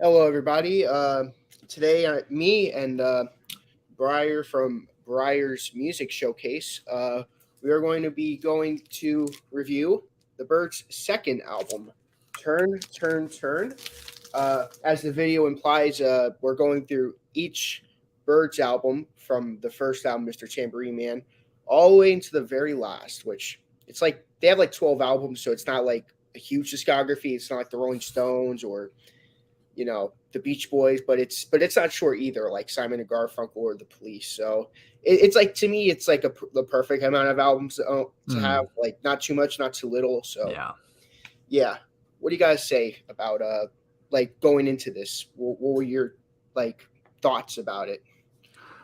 Hello, everybody. Today, me and Bryers from Bryers Music Showcase, we are going to be going to review the Byrds' second album, Turn, Turn, Turn. As the video implies, we're going through each Byrds album from the first album, Mr. Tambourine Man, all the way into the very last, which it's like they have like 12 albums, so it's not like a huge discography. It's not like the Rolling Stones or the Beach Boys, but it's not short either, like Simon and Garfunkel or the Police. So it's like to me, it's like the perfect amount of albums to have, Mm, like not too much, not too little. So yeah. yeah, what do you guys say about like going into this? What were your like thoughts about it?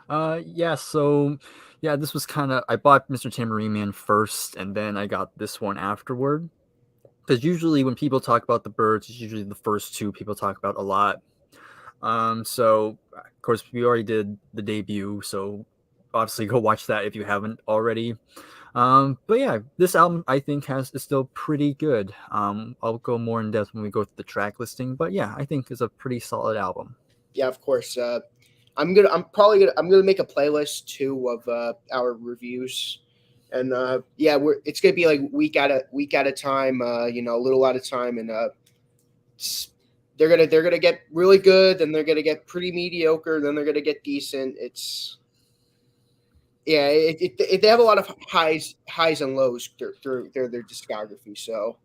Yeah, so yeah, this was kind of I bought Mr. Tambourine Man first and then I got this one afterward. Because usually when people talk about the Birds, it's usually the first two people talk about a lot. So of course we already did the debut, so obviously go watch that if you haven't already. But yeah, this album I think has is still pretty good. I'll go more in depth when we go through the track listing, but yeah, I think it's a pretty solid album. Yeah, of course. I'm probably gonna make a playlist too of our reviews, and yeah, it's gonna be like week at a time. A little at a time, and it's, they're gonna get really good, then they're gonna get pretty mediocre, then they're gonna get decent. It's yeah, they have a lot of highs and lows through their discography. So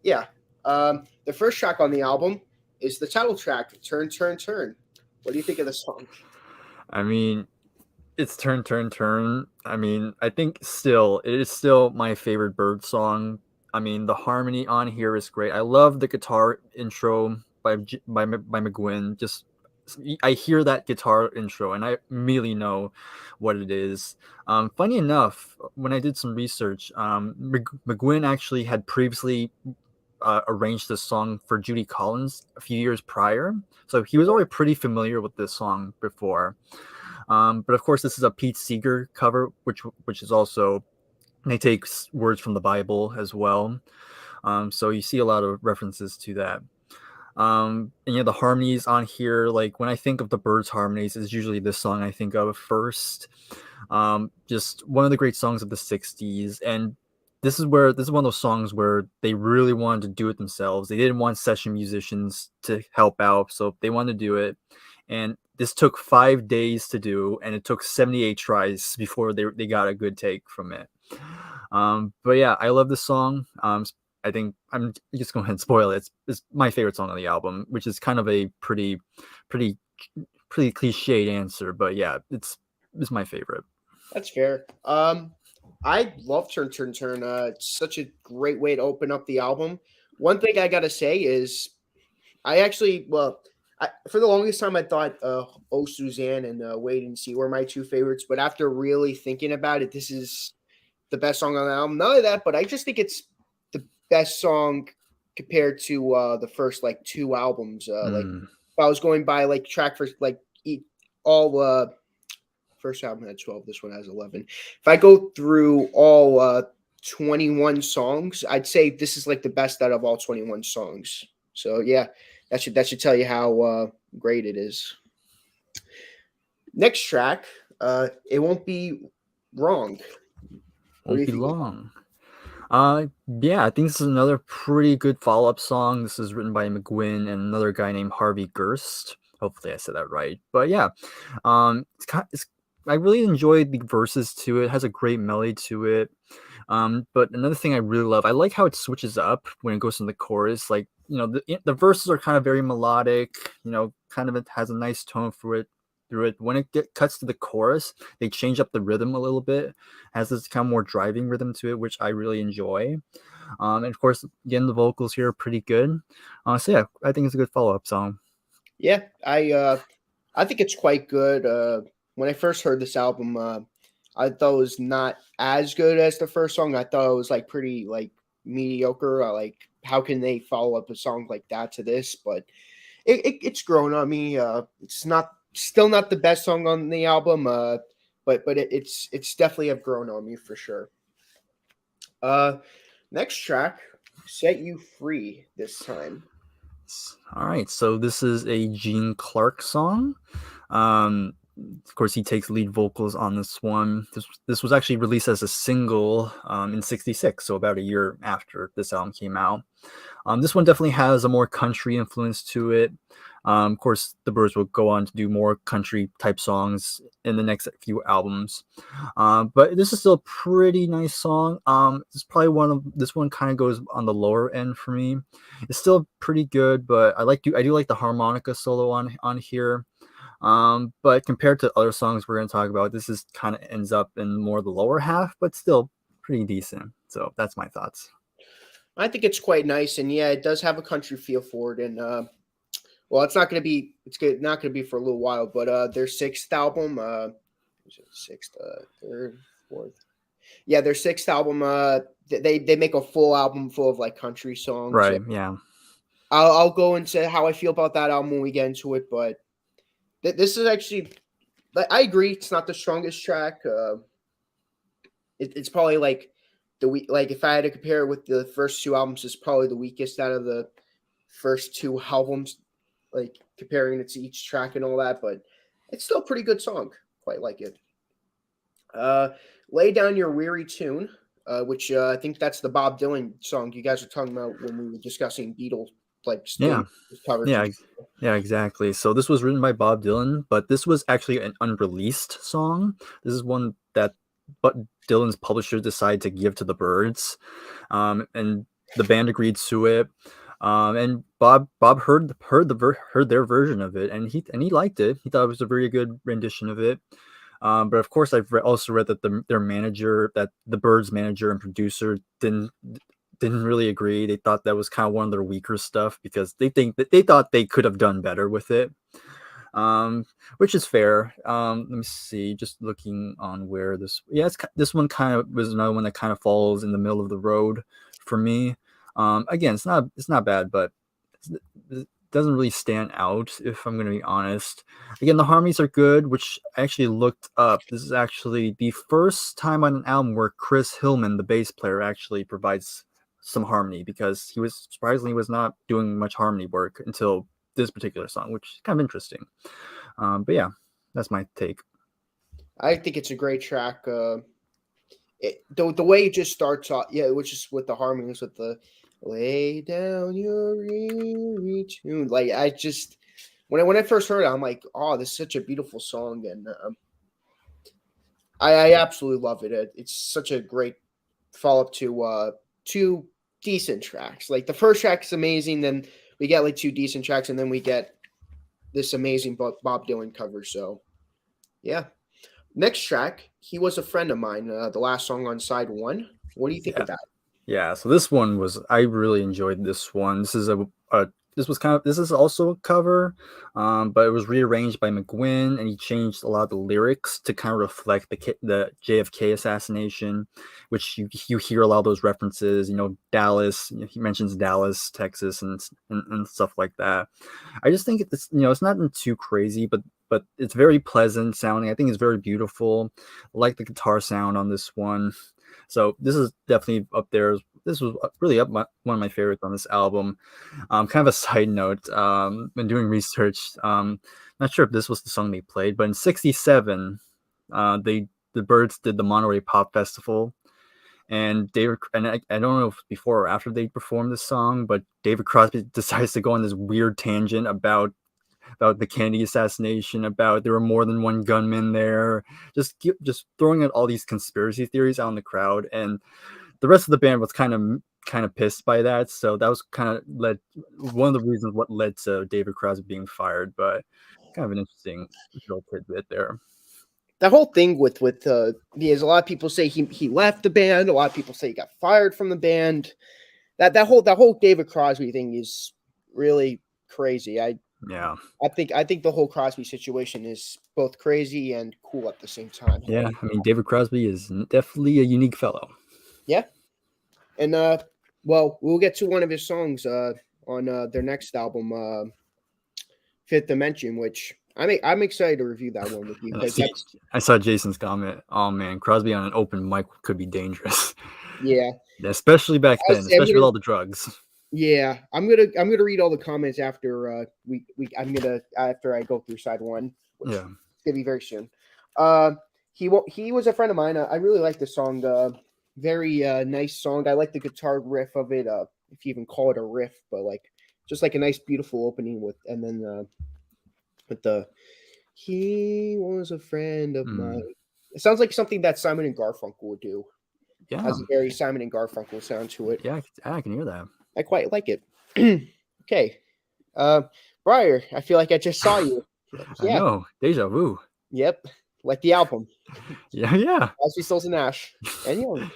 yeah, the first track on the album is the title track, "Turn Turn Turn." What do you think of the song? I mean, it's Turn Turn Turn. I mean, I think still it is still my favorite Bird song. I mean, the harmony on here is great. I love the guitar intro by McGuinn. Just I hear that guitar intro and I immediately know what it is. Funny enough, when I did some research, McGuinn actually had previously arranged this song for Judy Collins a few years prior, so he was already pretty familiar with this song before. But of course, this is a Pete Seeger cover, which is also they take words from the Bible as well. So you see a lot of references to that. And yeah, the harmonies on here, like when I think of the Byrds harmonies, is usually this song I think of first. Just one of the great songs of the '60s, and this is one of those songs where they really wanted to do it themselves. They didn't want session musicians to help out, so they wanted to do it. And this took 5 days to do, and it took 78 tries before they got a good take from it. But yeah, I love this song. I think I'm just going ahead and spoil it. It's my favorite song on the album, which is kind of a pretty, pretty cliched answer, but yeah, it's my favorite. That's fair. I love Turn Turn Turn. It's such a great way to open up the album. One thing I gotta say is I actually, for the longest time, I thought "Oh Suzanne" and "Wait and See" were my two favorites. But after really thinking about it, this is the best song on the album. Not only that, but I just think it's the best song compared to the first like two albums. Like Mm. if I was going by like track for like all first album had 12. This one has 11. If I go through all 21 songs, I'd say this is like the best out of all 21 songs. So yeah, that should tell you how great it is. Next track, it won't be wrong. What do Won't you be think? long. Yeah, I think this is another pretty good follow-up song. This is written by McGuinn and another guy named Harvey Gerst. Hopefully, I said that right. But yeah, I really enjoyed the verses to it. It has a great melody to it. But another thing I really love, I like how it switches up when it goes to the chorus. Like the verses are kind of very melodic. Kind of it has a nice tone for it through it. When it cuts to the chorus, they change up the rhythm a little bit. Has this kind of more driving rhythm to it, which I really enjoy. And of course, again, the vocals here are pretty good. So yeah, I think it's a good follow up song. Yeah, I think it's quite good. When I first heard this album, I thought it was not as good as the first song. I thought it was like pretty like mediocre. Like how can they follow up a song like that to this? But it's grown on me. It's not still not the best song on the album. But it's definitely have grown on me for sure. Uh, Next track, "Set You Free." This time. All right, so this is a Gene Clark song. Of course, he takes lead vocals on this one. This was actually released as a single in '66, so about a year after this album came out. This one definitely has a more country influence to it. Of course, the Byrds will go on to do more country type songs in the next few albums. But this is still a pretty nice song. It's probably this one kind of goes on the lower end for me. It's still pretty good, but I do like the harmonica solo on here. But compared to other songs we're going to talk about, this is kind of ends up in more the lower half, but still pretty decent. So that's my thoughts. I think it's quite nice, and yeah, it does have a country feel for it. And well, it's not going to be not going to be for a little while, but their sixth album, sixth, third, fourth, yeah, their sixth album. They make a full album full of like country songs. Right? Yeah. I'll go into how I feel about that album when we get into it, but this is actually, I agree, it's not the strongest track. It's probably like if I had to compare it with the first two albums, it's probably the weakest out of the first two albums, like comparing it to each track and all that, but it's still a pretty good song. Quite like it. Lay Down Your Weary Tune, which I think that's the Bob Dylan song you guys were talking about when we were discussing Beatles, like covers. Yeah, exactly. So this was written by Bob Dylan, but this was actually an unreleased song. This is one that Dylan's publisher decided to give to the Byrds, and the band agreed to it. And Bob heard their version of it, and he liked it. He thought it was a very good rendition of it. But of course, I've also read that the Byrds manager and producer didn't really agree. They thought that was kind of one of their weaker stuff because they thought they could have done better with it. Which is fair. Let me see, just looking on where this one kind of was another one that kind of falls in the middle of the road for me. Again, it's not bad, but it doesn't really stand out, if I'm going to be honest. Again, the harmonies are good, which I actually looked up. This is actually the first time on an album where Chris Hillman, the bass player, actually provides some harmony, because he was not doing much harmony work until this particular song, which is kind of interesting. But yeah, that's my take. I think it's a great track. The way it just starts off, which is with the harmonies, with the lay down your weary tune. Like, I just, when I first heard it, I'm like, oh, this is such a beautiful song, and I absolutely love it. It's such a great follow up to two decent tracks. Like, the first track is amazing, then we get like two decent tracks, and then we get this amazing Bob Dylan cover. So, yeah. Next track, He Was a Friend of Mine, the last song on side one. What do you think of that? Yeah, so this one I really enjoyed this one. This is this is also a cover, but it was rearranged by McGuinn, and he changed a lot of the lyrics to kind of reflect the JFK assassination, which you hear a lot of those references. Dallas. He mentions Dallas, Texas, and stuff like that. I just think it's not too crazy, but it's very pleasant sounding. I think it's very beautiful. I like the guitar sound on this one. So this is definitely up there. This was really one of my favorites on this album. Kind of a side note, when doing research, not sure if this was the song they played, but in '67, the Byrds did the Monterey Pop Festival, and I don't know if before or after they performed this song, but David Crosby decides to go on this weird tangent about the Kennedy assassination, about there were more than one gunman there, just throwing out all these conspiracy theories out in the crowd, and the rest of the band was kind of pissed by that. So that was kind of one of the reasons what led to David Crosby being fired. But kind of an interesting little tidbit there. That whole thing with because a lot of people say he left the band, a lot of people say he got fired from the band. That whole David Crosby thing is really crazy. I think the whole Crosby situation is both crazy and cool at the same time. Yeah, I mean, David Crosby is definitely a unique fellow. Yeah, and well, we'll get to one of his songs on their next album, Fifth Dimension, which I'm excited to review that one with you. I saw Jason's comment. Oh man, Crosby on an open mic could be dangerous. Yeah, especially back then, especially with all the drugs. Yeah, I'm gonna read all the comments after after I go through side one, which is Yeah. gonna be very soon. Uh, he was a friend of mine. I really like the song. Very nice song. I like the guitar riff of it. If you even call it a riff, but like just like a nice, beautiful opening with, and then with the he was a friend of mine. Mm. It sounds like something that Simon and Garfunkel would do. Yeah. Has a very Simon and Garfunkel sound to it. Yeah. I can hear that. I quite like it. Okay. Uh, Briar, I feel like I just saw you. I Yeah. know. Deja vu. Yep. Like the album. Yeah. Yeah. As we Stills and Ash. And Young.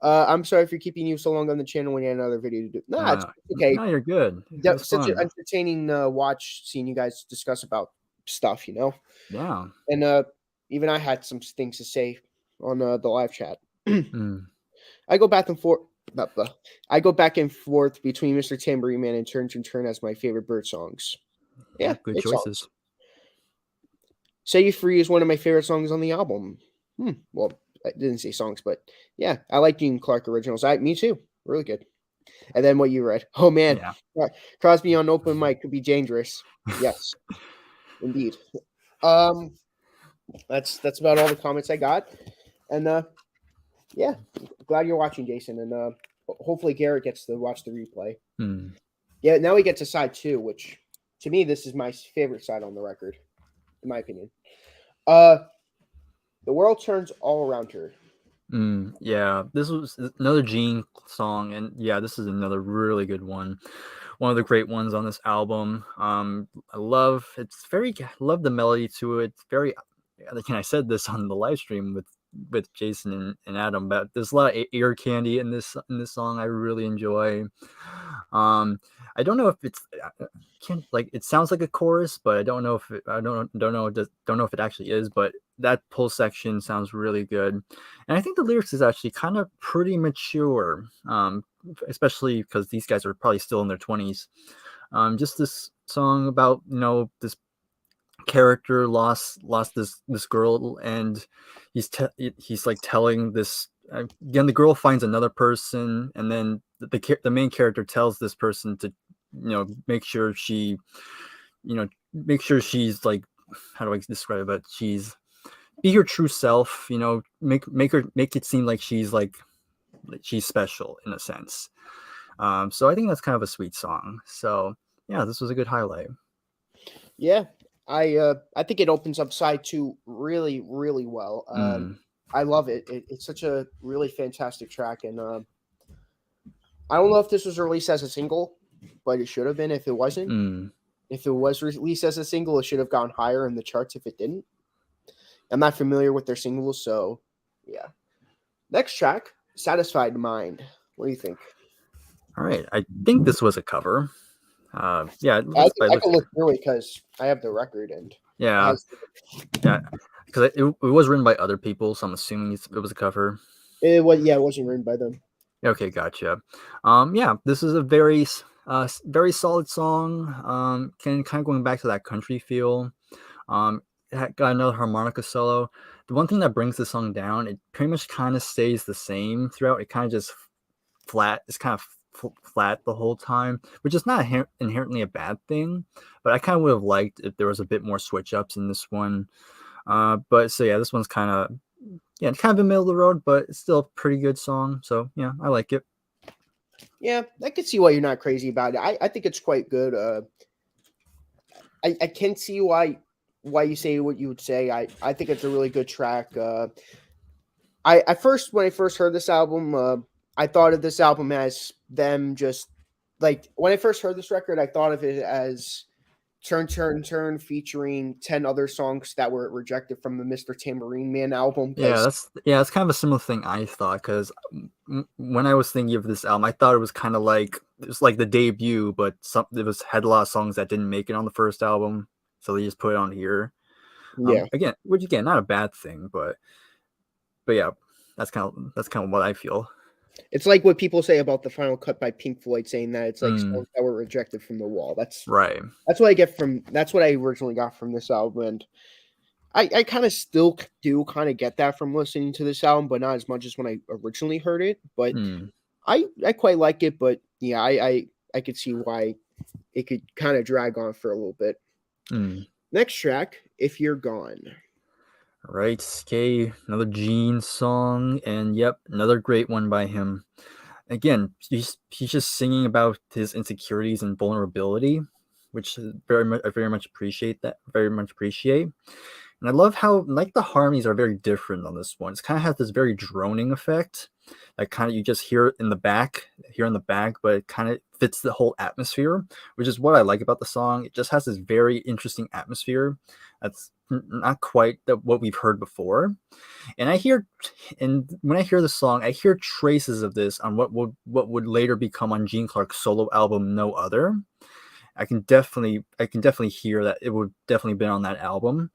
I'm sorry for keeping you so long on the channel when you had another video to do. Nah, it's Uh, okay. no, you're good. It was Such an fun. entertaining watch seeing you guys discuss about stuff, you know? Yeah. And even I had some things to say on the live chat. Mm. I go back and forth. I go back and forth between Mr. Tambourine Man and Turn to Turn as my favorite Bird songs. Yeah. Yeah, Good great choices. songs. Set You Free is one of my favorite songs on the album. Well, I didn't say songs, but yeah, I like Dean Clark originals. Me too. Really good. And then what you read. Oh man, Yeah. Crosby on open mic could be dangerous. Yes, indeed. Um, that's about all the comments I got. And yeah, glad you're watching, Jason. And hopefully Garrett gets to watch the replay. Mm. Yeah, now we get to side two, which to me this is my favorite side on the record, in my opinion. Uh, the world turns all around her. Yeah, this was another Gene song, and yeah, this is another really good one. One of the great ones on this album. I love love the melody to it. It's very, again, I said this on the live stream with Jason and Adam, but there's a lot of ear candy in this song. I really enjoy. Um, I don't know if it's can like it sounds like a chorus, but I don't know if don't know if it actually is, but that pull section sounds really good. And I think the lyrics is actually kind of pretty mature, especially because these guys are probably still in their 20s. Just this song about this character lost this girl, and he's like telling this again. The girl finds another person, and then the main character tells this person to make sure make sure she's like, how do I describe it? She's be her true self, make it seem like she's special in a sense. So I think that's kind of a sweet song. So yeah, this was a good highlight. Yeah, I think it opens up side two really really well. I love it. It's such a really fantastic track, and I don't know if this was released as a single, but it should have been. If it wasn't, if it was released as a single, it should have gone higher in the charts. If it didn't, I'm not familiar with their singles, so yeah. Next track, Satisfied Mind. What do you think? All right, I think this was a cover. Yeah, I just by can looking. look through it because I have the record and Yeah, yeah, because it was written by other people, so I'm assuming it was a cover. it was it wasn't written by them. Okay, gotcha. Yeah, this is a very solid song. Kind of going back to that country feel. It got another harmonica solo. The one thing that brings the song down, it pretty much kind of stays the same throughout. It kind of just flat. It's kind of flat the whole time, which is not inherently a bad thing. But I kind of would have liked if there was a bit more switch ups in this one. But so yeah, this one's kind of kind of in the middle of the road, but it's still a pretty good song. So yeah, I like it. Yeah, I can see why you're not crazy about it. I think it's quite good. I can see why you say what you would say. I think it's a really good track. When I first heard this album, I thought of this album as them just like when I first heard this record, I thought of it as Turn Turn Turn featuring 10 other songs that were rejected from the Mr. Tambourine Man album. Yeah, Because that's kind of a similar thing I thought, because when I was thinking of this album, I thought it was kind of like it was like the debut, but had a lot of songs that didn't make it on the first album, so they just put it on here. yeah, Which again, not a bad thing, but yeah, that's kind of what I feel. it's like what people say about the final cut by Pink Floyd, saying that it's like songs Mm, that were rejected from the wall. right. That's what I get from that's what I originally got from this album, and I kind of still do kind of get that from listening to this album, but not as much as when I originally heard it. But Mm, I quite like it, but yeah, I could see why it could kind of drag on for a little bit. Mm. Next track, If You're Gone. Right, okay, another Gene song, and yep, another great one by him. Again, he's just singing about his insecurities and vulnerability, which is I very much appreciate that. Very much appreciate. And I love how like the harmonies are very different on this one. It kind of has this very droning effect. That kind of you just hear it in the back, but it kind of fits the whole atmosphere, which is what I like about the song. It just has this very interesting atmosphere that's not quite what we've heard before. And when I hear the song, I hear traces of this on what would later become on Gene Clark's solo album No Other. I can definitely hear that it would definitely been on that album.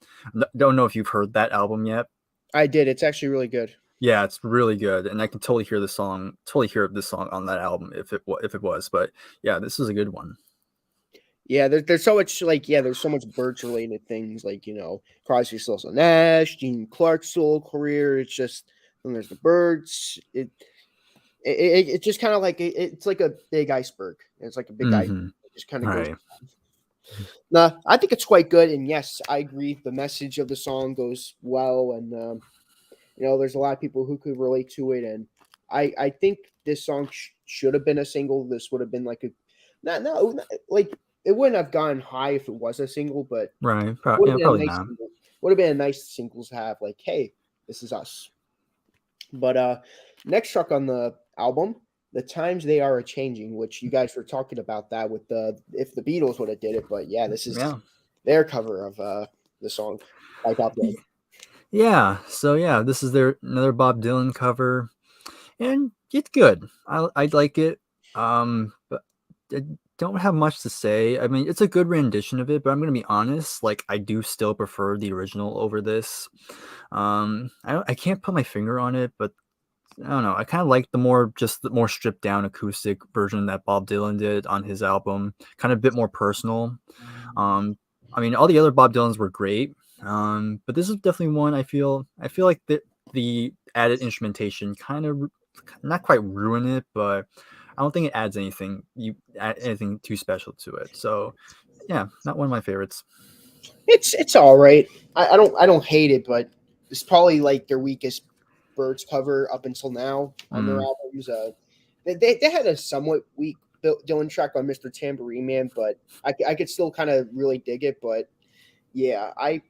Don't know if you've heard that album yet. I did. It's actually really good. Yeah, it's really good, and I can totally hear this song on that album if it was. But yeah, this is a good one. Yeah, there's so much like there's so much Birds related things like Crosby, Stills and Nash, Gene Clark's solo career. It's just then there's the Birds. It just kind of like it's like a big iceberg. It's like a big ice. Mm-hmm. It just kind of goes. Right. Nah, I think it's quite good, and yes, I agree. The message of the song goes well, and there's a lot of people who could relate to it, and I think this song should have been a single. This would have been like a not like it wouldn't have gone high if it was a single, but Right. would have Yeah, been a probably nice not. single. Would have been a nice single to have. Like, hey, this is us. But next track on the album, "The Times They Are a Changing," which you guys were talking about that with the if the Beatles would have did it, but yeah, this is Yeah. their cover of the song by Bob Dylan. Yeah. So yeah, this is their another Bob Dylan cover, and it's good. I like it. But I don't have much to say. I mean, it's a good rendition of it, but I'm gonna be honest. Like, I do still prefer the original over this. I can't put my finger on it, but I don't know. I kind of like the more stripped down acoustic version that Bob Dylan did on his album. Kind of a bit more personal. Um, I mean, all the other Bob Dylans were great, but this is definitely one I feel like the added instrumentation kind of not quite ruin it, but I don't think it adds anything too special to it. So yeah, not one of my favorites. It's all right. I don't hate it, but it's probably like their weakest Birds cover up until now on their Mm, albums. They had a somewhat weak Dylan track on Mr. Tambourine Man, but I could still kind of really dig it. But yeah, I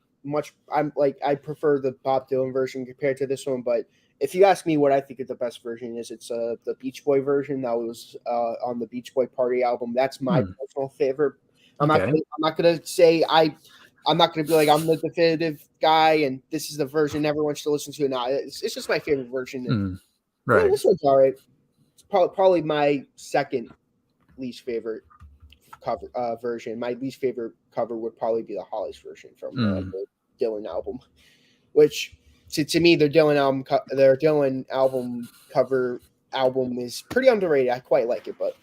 prefer the Bob Dylan version compared to this one. But if you ask me what I think of the best version is, it's the Beach Boy version that was on the Beach Boy Party album. That's my mm, personal favorite. okay. I'm not gonna say I'm not gonna be like I'm the definitive guy and this is the version everyone should listen to. No, it's just my favorite version. And Mm, yeah, right. this one's all right. It's probably my second least favorite cover version. My least favorite cover would probably be the Hollies version from Mm, the Dylan album, which to me their Dylan album cover album is pretty underrated. I quite like it, but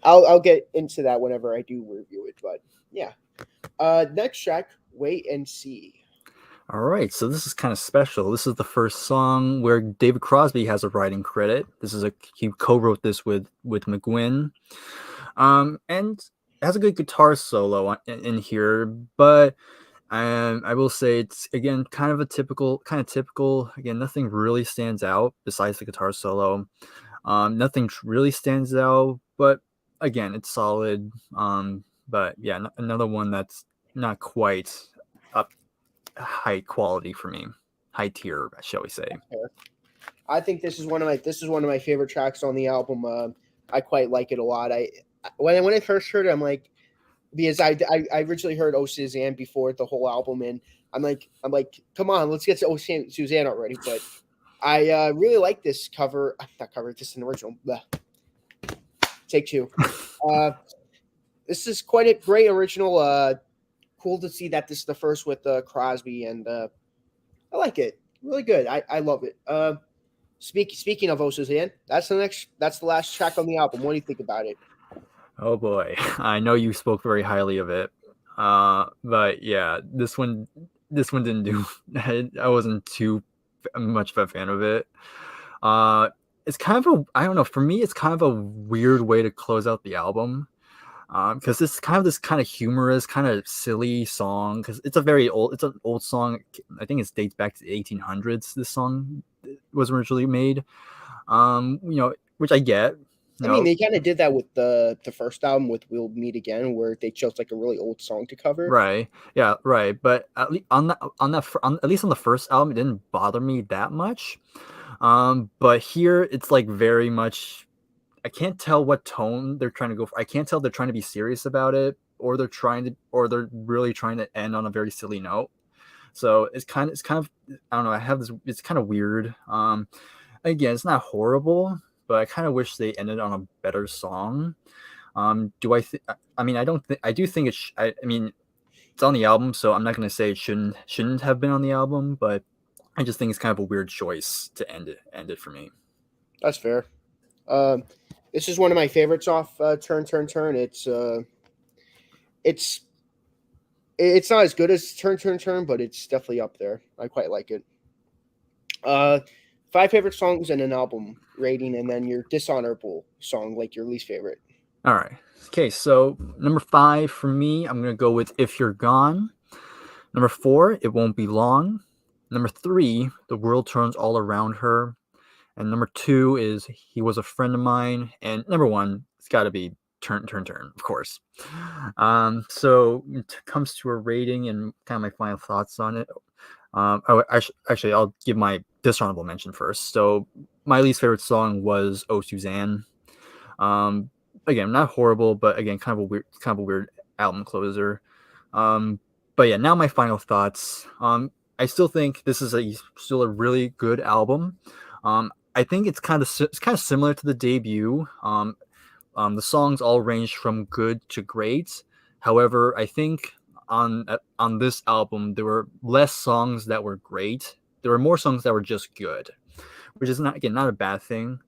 I'll get into that whenever I do review it. But yeah, next track, Wait and See. all right, so this is kind of special. This is the first song where David Crosby has a writing credit. He co-wrote this with McGuinn, and it has a good guitar solo in here. But I will say it's again kind of typical. Again, nothing really stands out besides the guitar solo. Nothing really stands out, but again, it's solid. But yeah, another one that's not quite up high quality for me, high tier, shall we say? I think this is one of my favorite tracks on the album. I quite like it a lot. When I first heard it, I'm like because I originally heard Oh Suzanne before the whole album, and I'm like, come on, let's get to Oh Suzanne already. But I really like this cover, not cover, just an original. Bleh. Take two. Uh, this is quite a great original. Cool to see that this is the first with Crosby, and I like it. Really good. I love it. Speaking of Oh Suzanne, that's the last track on the album. What do you think about it? Oh boy, I know you spoke very highly of it, but yeah, this one didn't do. I wasn't too much of a fan of it. Uh, it's kind of a, I don't know, for me it's kind of a weird way to close out the album. Because it's kind of this kind of humorous, kind of silly song. Because it's an old song. I think it dates back to the 1800s. This song was originally made. Which I get. I mean, they kind of did that with the first album with "We'll Meet Again," where they chose like a really old song to cover. Right. Yeah. Right. But at least at least on the first album, it didn't bother me that much. But here it's like very much. I can't tell what tone they're trying to go for. I can't tell if they're trying to be serious about it, or they're really trying to end on a very silly note. So it's kind of, I don't know. I have this. It's kind of weird. Again, it's not horrible, but I kind of wish they ended on a better song. Do I think? I mean, I don't think. I do think it's. I mean, it's on the album, so I'm not gonna say it shouldn't have been on the album, but I just think it's kind of a weird choice to end it for me. That's fair. Um, this is one of my favorites off Turn Turn Turn. It's it's not as good as Turn Turn Turn, but it's definitely up there. I quite like it. Uh, five favorite songs in an album rating, and then your dishonorable song, like your least favorite. All right. Okay, so number 5 for me, I'm gonna go with "If You're Gone." Number 4, "It Won't Be Long." Number 3, "The World Turns All Around Her." And number 2 is "He Was a Friend of Mine." And number 1, it's got to be "Turn, Turn, Turn," of course. So it comes to a rating and kind of my final thoughts on it. Actually, I'll give my dishonorable mention first. So my least favorite song was "Oh Suzanne." Um, Again, not horrible, but again, kind of a weird album closer. Um, but yeah, now my final thoughts. I still think this is still a really good album. I think it's kind of similar to the debut. The songs all range from good to great. However, I think on this album there were less songs that were great. There were more songs that were just good, which is not a bad thing.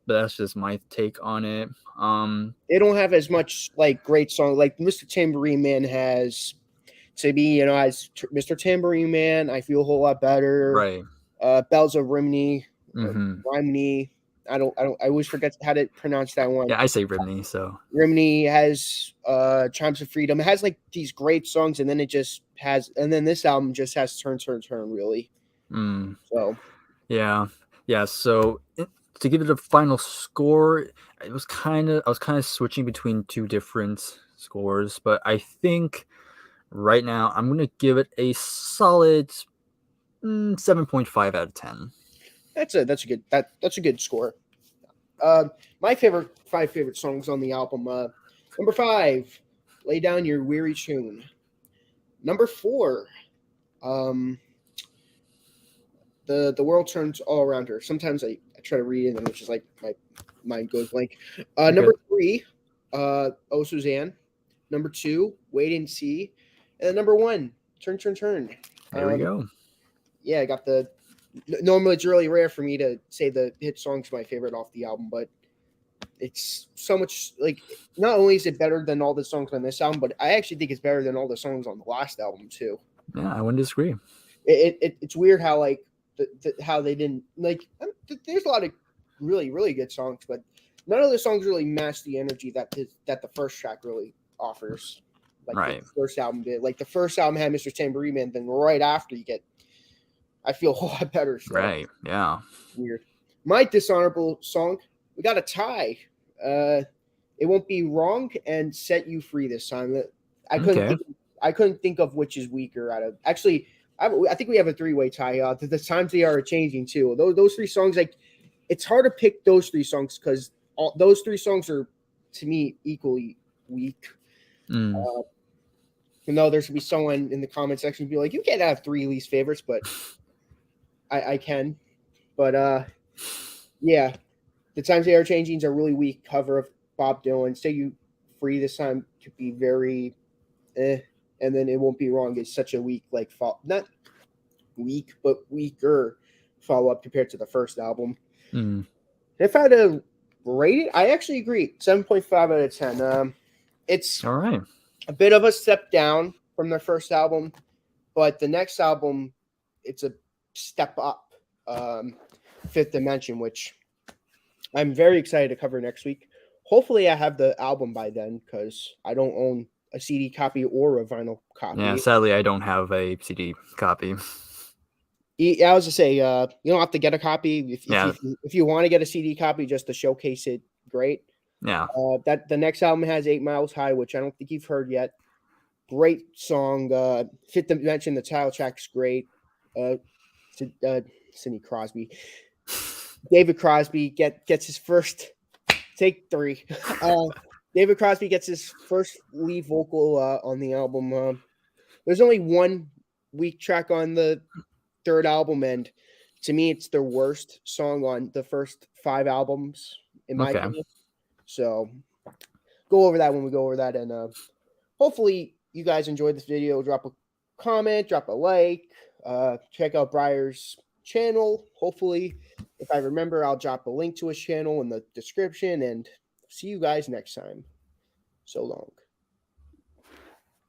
But that's just my take on it. They don't have as much like great song like Mr. Tambourine Man has. To me, as Mr. Tambourine Man, I feel a whole lot better. Right. Bells of Rimney, Mm-hmm. Rimney. I always forget how to pronounce that one. Yeah, I say Rimney. So Rimney has Chimes of Freedom. It has like these great songs, and then this album just has Turn Turn Turn really. So yeah, yeah. So to give it a final score, I was kind of switching between two different scores, but I think right now I'm gonna give it a solid 7.5 out of 10. that's a good score. My five favorite songs on the album. Number 5, Lay Down Your Weary Tune. Number 4, the world turns all around her. Sometimes I try to read it and it's just like my mind goes blank. Number 3, Oh Suzanne. Number 2, Wait and See. And then number 1, Turn Turn Turn. There we go. Yeah, I got the. Normally, it's really rare for me to say the hit song's my favorite off the album, but it's so much like. Not only is it better than all the songs on this album, but I actually think it's better than all the songs on the last album too. Yeah, I wouldn't disagree. It's weird how like how they didn't like. There's a lot of really really good songs, but none of the songs really match the energy that the first track really offers. Like right. The first album did. Like the first album had Mr. Tambourine Man, then right after you get. I feel a whole lot better. So. Right. Yeah. Weird. My dishonorable song, we got a tie. It Won't Be Wrong and Set You Free this time. I couldn't think of which is weaker out of. Actually, I think we have a 3-way tie. The times they are changing too. Those 3 songs, like it's hard to pick those 3 songs because those 3 songs are to me equally weak. There's going to be someone in the comment section be like, you can't have 3 least favorites, but I can. But yeah, The Times They Are Changing is a really weak cover of Bob Dylan. Set You Free this time could be very and then It Won't Be Wrong is such a weak, like, not weak, but weaker follow-up compared to the first album. If I had to rate it, I actually agree. 7.5 out of 10. It's all right. A bit of a step down from their first album, but the next album, it's a step up Fifth Dimension, which I'm very excited to cover next week. Hopefully, I have the album by then because I don't own a CD copy or a vinyl copy. Yeah, sadly, I don't have a CD copy. Yeah, I was to say, you don't have to get a copy Yeah. if you want to get a CD copy just to showcase it. Great. Yeah. That the next album has 8 Miles High, which I don't think you've heard yet. Great song. Fifth Dimension, the title track's great. Sidney Crosby, David Crosby gets his first take 3. David Crosby gets his first lead vocal on the album. There's only one weak track on the third album, and to me, it's their worst song on the first 5 albums, in my opinion. So go over that when we go over that, and hopefully you guys enjoyed this video. Drop a comment, drop a like, check out Bryers' channel. Hopefully, if I remember, I'll drop a link to his channel in the description, and see you guys next time. So long.